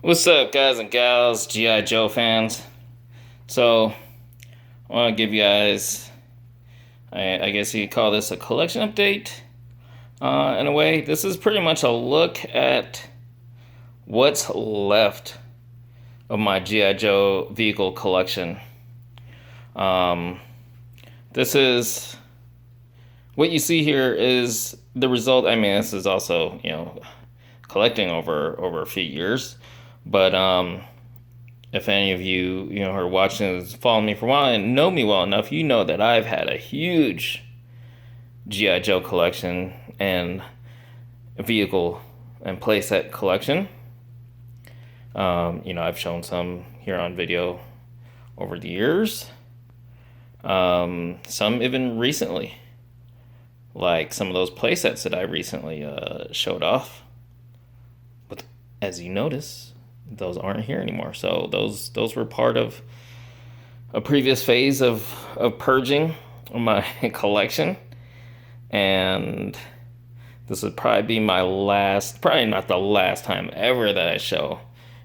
What's up, guys and gals, G.I. Joe fans? So, I want to give you guys, I guess you could call this a collection update. In a way, this is pretty much a look at what's left of my G.I. Joe vehicle collection. Um, this is what you see here is the result. I mean, this is also collecting over a few years, but if any of you are watching this, following me for a while and know me well enough, you know that I've had a huge GI Joe collection and vehicle and playset collection. I've shown some here on video over the years. Some even recently, like some of those playsets that I recently showed off. But as you notice, those aren't here anymore. So those were part of a previous phase of purging my collection, and this would probably be my last, probably not the last time ever that I show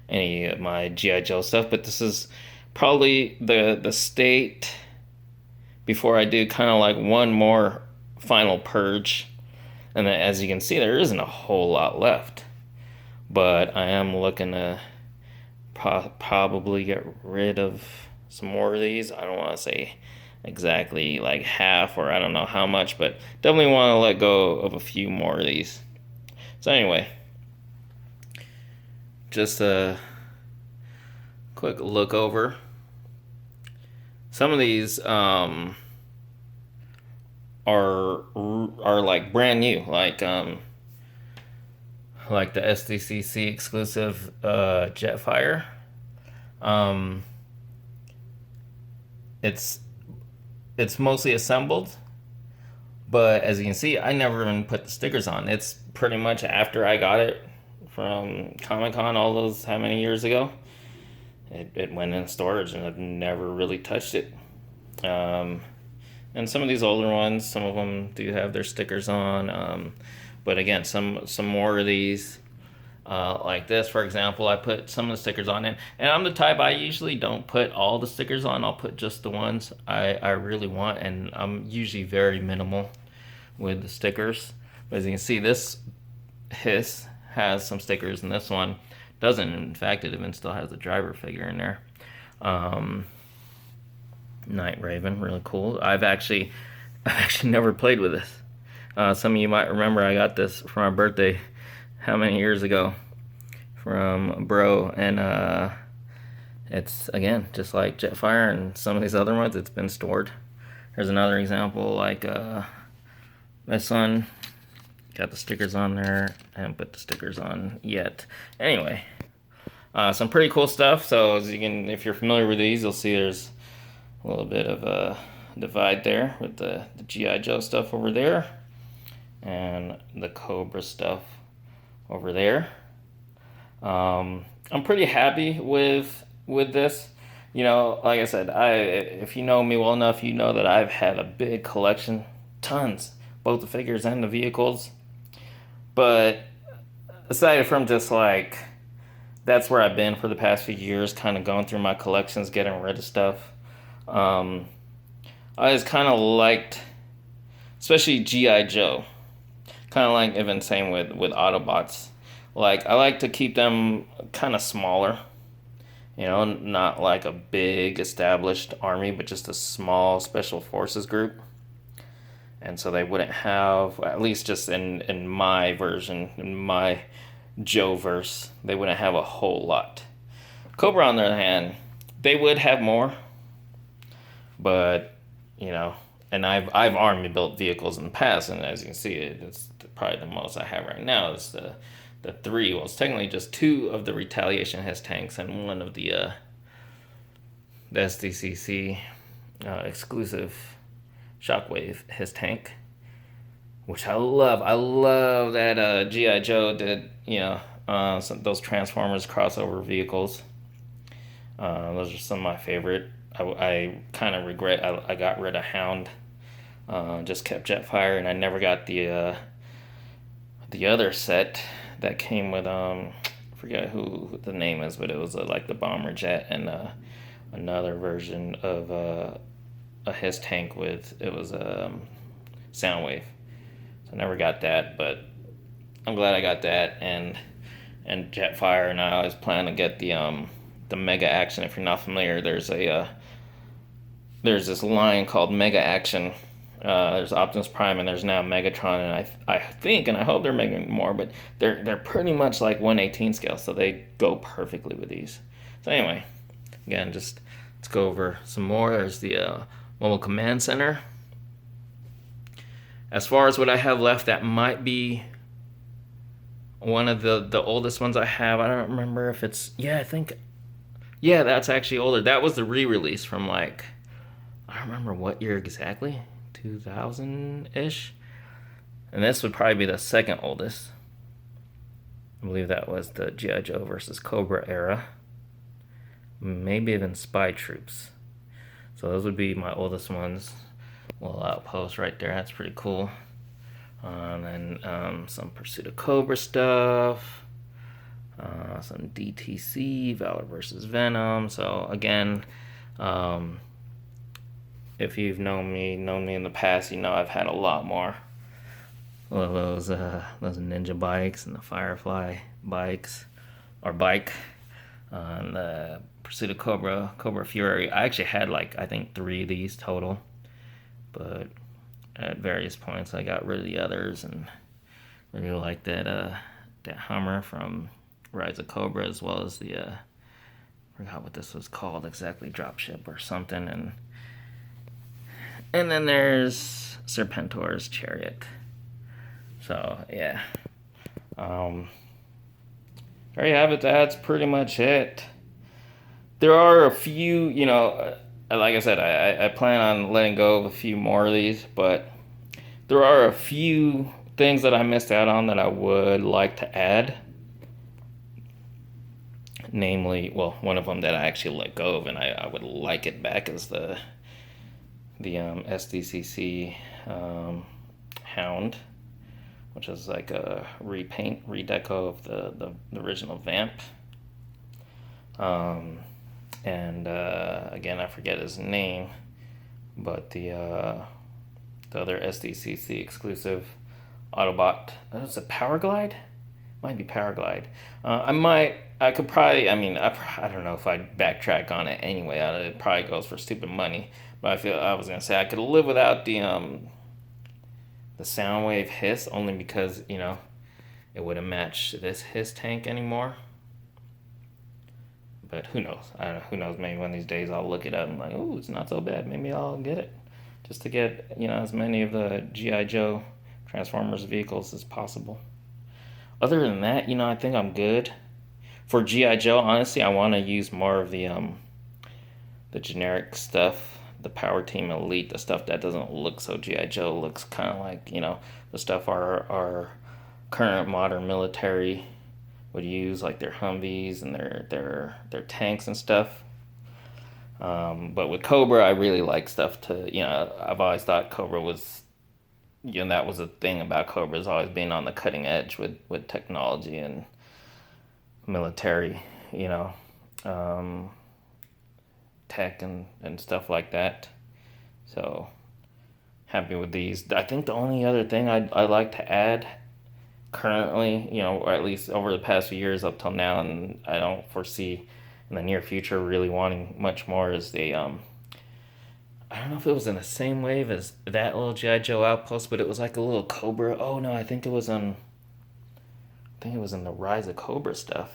any of my GI Joe stuff, but this is probably the state before I do kind of like one more final purge. And then, as you can see, there isn't a whole lot left, but I am looking to probably get rid of some more of these. I don't want to say exactly like half or I don't know how much, but definitely want to let go of a few more of these. So anyway, just a quick look over. Some of these are like brand new, like the SDCC exclusive Jetfire. Um, it's mostly assembled, but as you can see, I never even put the stickers on. It's pretty much after I got it from Comic Con all those how many years ago. It went in storage and I've never really touched it. And some of these older ones, some of them do have their stickers on. But again, some more of these, like this, for example, I put some of the stickers on it. And I'm the type, I usually don't put all the stickers on. I'll put just the ones I really want. And I'm usually very minimal with the stickers. But as you can see, this Hiss has some stickers and this one doesn't. In fact, it even still has the driver figure in there. Night Raven, really cool. I've actually never played with this. Some of you might remember I got this for my birthday how many years ago from Bro, and it's again just like Jetfire and some of these other ones. It's been stored. There's another example like this one. Got the stickers on there. I haven't put the stickers on yet. Anyway, some pretty cool stuff. So as you can, if you're familiar with these, you'll see there's a little bit of a divide there with the G.I. Joe stuff over there and the Cobra stuff over there. I'm pretty happy with this. Like I said, if you know me well enough, you know that I've had a big collection, tons, both the figures and the vehicles. But aside from just like that's where I've been for the past few years, kind of going through my collections, getting rid of stuff. I just kind of liked, especially GI Joe. Kind of like even same with Autobots. Like I like to keep them kind of smaller. Not like a big established army, but just a small special forces group. And so they wouldn't have, at least just in my version, in my Joe verse, they wouldn't have a whole lot. Cobra, on the other hand, they would have more, but and I've army built vehicles in the past, and as you can see, it's probably the most I have right now is the three. Well, it's technically just two of the Retaliation Hiss tanks and one of the SDCC exclusive Shockwave Hiss tank, which I love. I love that GI Joe did those Transformers crossover vehicles. Those are some of my favorite. I kind of regret I got rid of Hound. Just kept Jetfire, and I never got the other set that came with forget who the name is, but it was like the bomber jet and another version of a his tank with it was Soundwave. So I never got that, but I'm glad I got that and Jetfire, and I always plan to get the Mega Action. If you're not familiar, there's this line called Mega Action. There's Optimus Prime and there's now Megatron, and I think and I hope they're making more, but they're pretty much like 1/18 scale, so they go perfectly with these. So anyway, again, just let's go over some more. There's the Mobile Command Center. As far as what I have left, that might be one of the oldest ones I have. I don't remember if it's that's actually older. That was the re-release from like I don't remember what year exactly, 2000-ish. And this would probably be the second oldest. I believe that was the G.I. Joe versus Cobra era. Maybe even Spy Troops. So those would be my oldest ones. Little outpost right there. That's pretty cool. And then some Pursuit of Cobra stuff. Some DTC, Valor versus Venom. So again, if you've known me in the past, you know I've had a lot more. Well, those Ninja bikes and the Firefly bikes, or bike, and the Pursuit of Cobra Fury. I actually had like I think 3 of these total, but at various points I got rid of the others and really liked that Hummer from Rise of Cobra, as well as the I forgot what this was called exactly, Dropship or something, and then there's Serpentor's Chariot. So yeah, there you have it. That's pretty much it. There are a few, like I said, I plan on letting go of a few more of these, but there are a few things that I missed out on that I would like to add. Namely, well, one of them that I actually let go of and I would like it back is the SDCC Hound, which is like a redeco of the original Vamp. And again, I forget his name, but the other SDCC exclusive Autobot, is it Powerglide? Might be Powerglide. I could probably, I don't know if I'd backtrack on it anyway. It probably goes for stupid money, but I was gonna say I could live without the Soundwave hiss, only because it wouldn't match this hiss tank anymore. But who knows? I don't know. Who knows? Maybe one of these days I'll look it up and like, oh, it's not so bad. Maybe I'll get it, just to get as many of the G.I. Joe Transformers vehicles as possible. Other than that, I think I'm good. For G.I. Joe, honestly, I want to use more of the generic stuff, the Power Team Elite, the stuff that doesn't look so G.I. Joe, looks kind of like, the stuff our current modern military would use, like their Humvees and their tanks and stuff. But with Cobra, I really like stuff I've always thought Cobra was, that was a thing about Cobra, is always being on the cutting edge with technology and military, tech and stuff like that. So happy with these. I think the only other thing I'd like to add currently, or at least over the past few years up till now, and I don't foresee in the near future really wanting much more, is the I don't know if it was in the same wave as that little G.I. Joe outpost, but it was like a little Cobra. Oh no, I think it was in the Rise of Cobra stuff.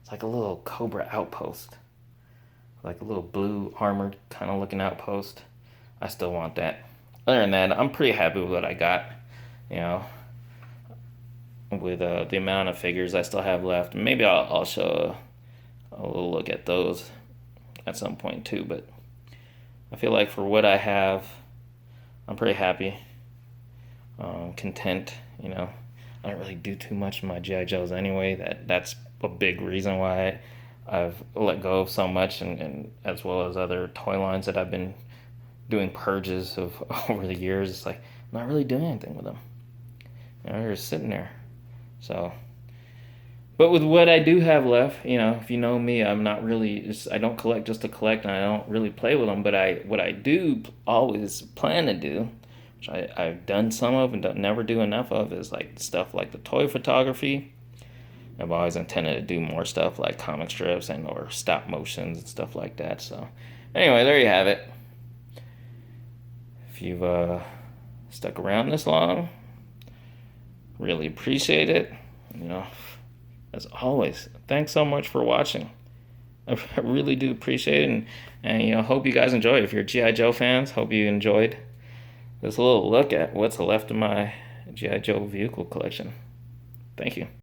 It's like a little Cobra outpost, like a little blue armored kind of looking outpost. I still want that. Other than that, I'm pretty happy with what I got. With the amount of figures I still have left. Maybe I'll show a little look at those at some point too. But I feel like for what I have, I'm pretty happy, content. I don't really do too much in my G.I. Joes anyway. That's a big reason why I've let go of so much, and as well as other toy lines that I've been doing purges of over the years. It's like I'm not really doing anything with them. They're just sitting there. So, But with what I do have left, if you know me, I'm not really I don't collect just to collect, and I don't really play with them. But what I do always plan to do, which I've done some of and never do enough of, is like stuff like the toy photography. I've always intended to do more stuff like comic strips and or stop motions and stuff like that. So anyway, there you have it. If you've stuck around this long, really appreciate it. As always, thanks so much for watching. I really do appreciate it, and hope you guys enjoy. If you're G.I. Joe fans, hope you enjoyed this little look at what's left of my G.I. Joe vehicle collection. Thank you.